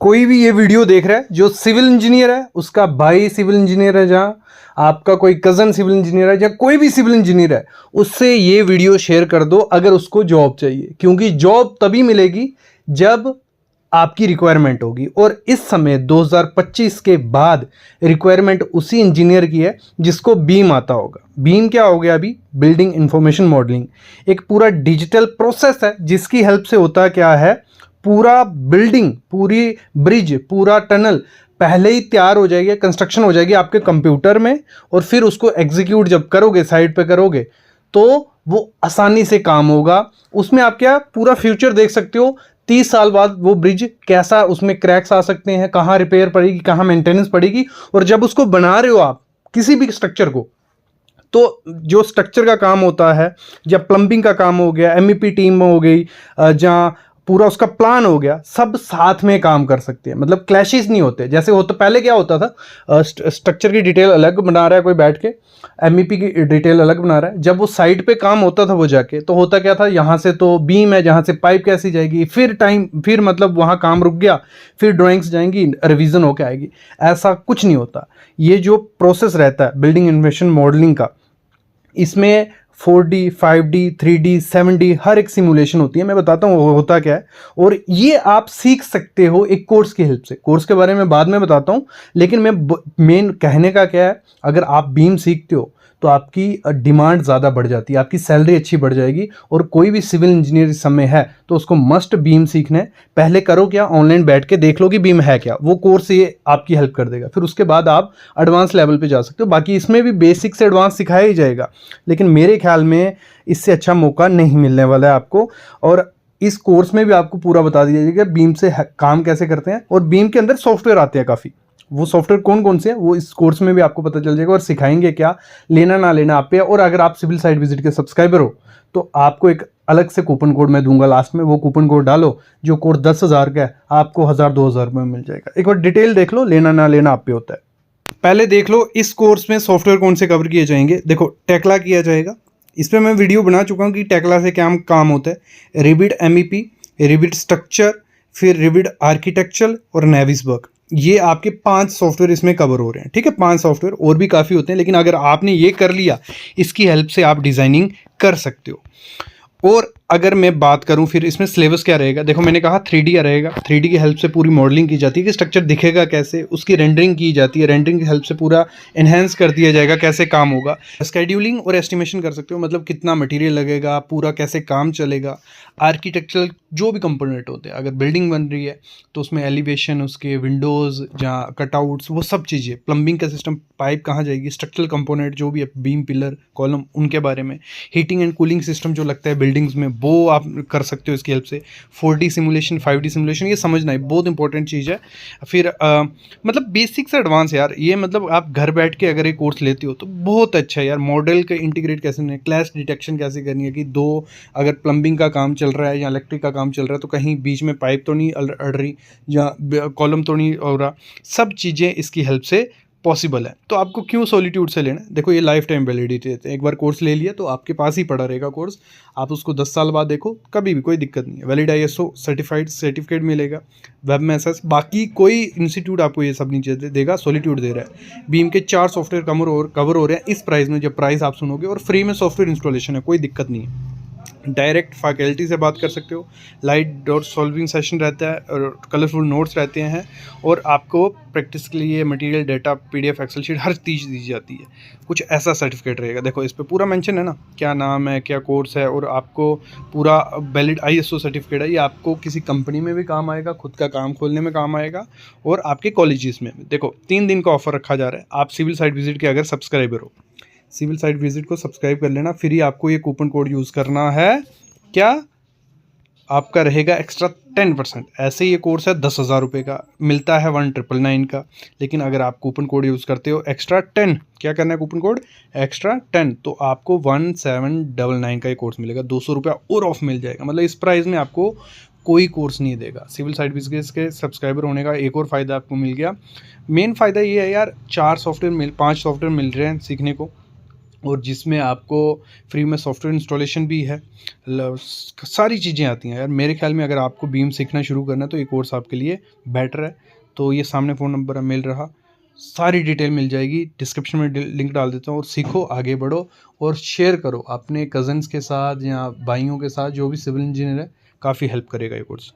कोई भी ये वीडियो देख रहा है जो सिविल इंजीनियर है, उसका भाई सिविल इंजीनियर है, जहां आपका कोई कजन सिविल इंजीनियर है या कोई भी सिविल इंजीनियर है, उससे ये वीडियो शेयर कर दो अगर उसको जॉब चाहिए। क्योंकि जॉब तभी मिलेगी जब आपकी रिक्वायरमेंट होगी, और इस समय 2025 के बाद रिक्वायरमेंट उसी इंजीनियर की है जिसको बीम आता होगा। बीम क्या हो गया? अभी बिल्डिंग इंफॉर्मेशन मॉडलिंग एक पूरा डिजिटल प्रोसेस है जिसकी हेल्प से होता क्या है, पूरा बिल्डिंग, पूरी ब्रिज, पूरा टनल पहले ही तैयार हो जाएगी, कंस्ट्रक्शन हो जाएगी आपके कंप्यूटर में, और फिर उसको एग्जीक्यूट जब करोगे, साइट पे करोगे, तो वो आसानी से काम होगा। उसमें आप क्या पूरा फ्यूचर देख सकते हो, 30 साल बाद वो ब्रिज कैसा, उसमें क्रैक्स आ सकते हैं, कहाँ रिपेयर पड़ेगी, कहाँ मेंटेनेंस पड़ेगी। और जब उसको बना रहे हो आप किसी भी स्ट्रक्चर को, तो जो स्ट्रक्चर का काम होता है, जब प्लम्बिंग का काम हो गया, एमईपी टीम हो गई, जहाँ पूरा उसका प्लान हो गया, सब साथ में काम कर सकते हैं, मतलब क्लैशेस नहीं होते। जैसे होता पहले क्या होता था, स्ट्रक्चर की डिटेल अलग बना रहा है कोई बैठ के, एमईपी की डिटेल अलग बना रहा है। जब वो साइट पे काम होता था वो जाके, तो होता क्या था, यहाँ से तो बीम है, जहाँ से पाइप कैसी जाएगी, फिर मतलब वहाँ काम रुक गया, फिर ड्राइंग्स जाएंगी, रिवीजन होके आएगी। ऐसा कुछ नहीं होता। ये जो प्रोसेस रहता है बिल्डिंग इन्फॉर्मेशन मॉडलिंग का, इसमें 4D, 5D, 3D, 7D हर एक सिमुलेशन होती है। मैं बताता हूँ वो होता क्या है, और ये आप सीख सकते हो एक कोर्स की हेल्प से। कोर्स के बारे में बाद में बताता हूँ, लेकिन मैं मेन कहने का क्या है, अगर आप बीम सीखते हो तो आपकी डिमांड ज़्यादा बढ़ जाती है, आपकी सैलरी अच्छी बढ़ जाएगी। और कोई भी सिविल इंजीनियर इस समय है तो उसको मस्ट बीम सीखना है। पहले करो क्या, ऑनलाइन बैठ के देख लो कि बीम है क्या, वो कोर्स ये आपकी हेल्प कर देगा। फिर उसके बाद आप एडवांस लेवल पे जा सकते हो। बाकी इसमें भी बेसिक से एडवांस सिखाया ही जाएगा, लेकिन मेरे ख्याल में इससे अच्छा मौका नहीं मिलने वाला है आपको। और इस कोर्स में भी आपको पूरा बता दिया जाएगा बीम से काम कैसे करते हैं, और बीम के अंदर सॉफ्टवेयर आते हैं काफ़ी। वो सॉफ्टवेयर कौन कौन से हैं वो इस कोर्स में भी आपको पता चल जाएगा, और सिखाएंगे क्या, लेना ना लेना आप पे। और अगर आप सिविल साइट विजिट के सब्सक्राइबर हो तो आपको एक अलग से कूपन कोड मैं दूंगा लास्ट में, वो कूपन कोड डालो, जो कोड 10,000 का है आपको 1,000-2,000 में मिल जाएगा। एक बार डिटेल देख लो, लेना ना लेना आप पे होता है। पहले देख लो इस कोर्स में सॉफ्टवेयर कौन से कवर किए जाएंगे। देखो, टेक्ला किया जाएगा, इस पर मैं वीडियो बना चुका हूँ कि टेक्ला से क्या काम होता है। रिविड एमईपी, रिविड स्ट्रक्चर, फिर रिविड आर्किटेक्चर और नेविसवर्क, ये आपके 5 सॉफ्टवेयर इसमें कवर हो रहे हैं। ठीक है, 5 सॉफ्टवेयर, और भी काफ़ी होते हैं, लेकिन अगर आपने ये कर लिया, इसकी हेल्प से आप डिज़ाइनिंग कर सकते हो। और अगर मैं बात करूं फिर इसमें सिलेबस क्या रहेगा, देखो मैंने कहा 3D रहेगा। 3D की हेल्प से पूरी मॉडलिंग की जाती है कि स्ट्रक्चर दिखेगा कैसे, उसकी रेंडरिंग की जाती है। रेंडरिंग की हेल्प से पूरा एनहेंस कर दिया जाएगा कैसे काम होगा। स्केड्यूलिंग और एस्टिमेशन कर सकते हो, मतलब कितना मटेरियल लगेगा, पूरा कैसे काम चलेगा। आर्किटेक्चरल जो भी कंपोनेंट होते हैं, अगर बिल्डिंग बन रही है तो उसमें एलिवेशन, उसके विंडोज़, जहाँ कटआउट्स, वो सब चीज़ें, प्लम्बिंग का सिस्टम, पाइप कहाँ जाएगी, स्ट्रक्चरल कंपोनेंट जो भी है, बीम, पिलर, कॉलम, उनके बारे में। हीटिंग एंड कूलिंग सिस्टम जो लगता है बिल्डिंग्स में, वो आप कर सकते हो इसकी हेल्प से। 4D सिमुलेशन, 5D सिमुलेशन, ये समझना है, बहुत इंपॉर्टेंट चीज़ है। फिर मतलब बेसिक से एडवांस यार, ये मतलब आप घर बैठ के अगर ये कोर्स लेते हो तो बहुत अच्छा है यार। मॉडल का इंटीग्रेट कैसे करना है, क्लैश डिटेक्शन कैसे करनी है, कि दो अगर प्लम्बिंग का काम चल रहा है या इलेक्ट्रिक का काम चल रहा है तो कहीं बीच में पाइप तो नहीं अड़ रही, या कॉलम तो नहीं हो रहा, सब चीज़ें इसकी हेल्प से पॉसिबल है। तो आपको क्यों सॉलिट्यूड से लेना है, देखो ये लाइफ टाइम वैलिडिटी देते हैं। एक बार कोर्स ले लिया तो आपके पास ही पड़ा रहेगा कोर्स, आप उसको 10 साल बाद देखो, कभी भी कोई दिक्कत नहीं है। वैलिड ISO सर्टिफाइड सर्टिफिकेट मिलेगा, वेब में SS, बाकी कोई इंस्टीट्यूट आपको ये सब नहीं देगा, सॉलिट्यूड दे रहा है। बीम के 4 सॉफ्टवेयर कवर हो रहे हैं इस प्राइस में, जब प्राइस आप सुनोगे, और फ्री में सॉफ्टवेयर इंस्टॉलेशन है, कोई दिक्कत नहीं है। डायरेक्ट फैकल्टी से बात कर सकते हो, लाइट डॉट सॉल्विंग सेशन रहता है, और कलरफुल नोट्स रहते हैं, और आपको प्रैक्टिस के लिए material, data, PDF, excel sheet, हर चीज़ दी जाती है। कुछ ऐसा सर्टिफिकेट रहेगा, देखो इस पे पूरा मेंशन है ना, क्या नाम है, क्या कोर्स है, और आपको पूरा वैलिड ISO सर्टिफिकेट है। ये आपको किसी कंपनी में भी काम आएगा, खुद का काम खोलने में काम आएगा, और आपके कॉलेजेस में। देखो 3 दिन का ऑफर रखा जा रहा है। आप सिविल साइट विजिट के अगर सब्सक्राइबर हो, सिविल साइट विजिट को सब्सक्राइब कर लेना, फिर ही आपको ये कूपन कोड यूज़ करना है। क्या आपका रहेगा एक्स्ट्रा 10%। ऐसे ये कोर्स है 10,000 रुपये का, मिलता है 1,999 का, लेकिन अगर आप कूपन कोड यूज़ करते हो एक्स्ट्रा 10, क्या करना है, कूपन कोड एक्स्ट्रा 10, तो आपको 1,799 का ये कोर्स मिलेगा, 200 रुपया और ऑफ मिल जाएगा। मतलब इस प्राइस में आपको कोई कोर्स नहीं देगा। सिविल साइट विजिट के सब्सक्राइबर होने का एक और फ़ायदा आपको मिल गया। मेन फ़ायदा ये है यार, 5 सॉफ्टवेयर मिल रहे हैं सीखने को, और जिसमें आपको फ्री में सॉफ्टवेयर इंस्टॉलेशन भी है, सारी चीज़ें आती हैं यार। मेरे ख्याल में अगर आपको बीम सीखना शुरू करना है तो ये कोर्स आपके लिए बेटर है। तो ये सामने फ़ोन नंबर मिल रहा, सारी डिटेल मिल जाएगी, डिस्क्रिप्शन में लिंक डाल देता हूँ। और सीखो, आगे बढ़ो और शेयर करो अपने कज़न्स के साथ या भाइयों के साथ जो भी सिविल इंजीनियर है, काफ़ी हेल्प करेगा ये कोर्स।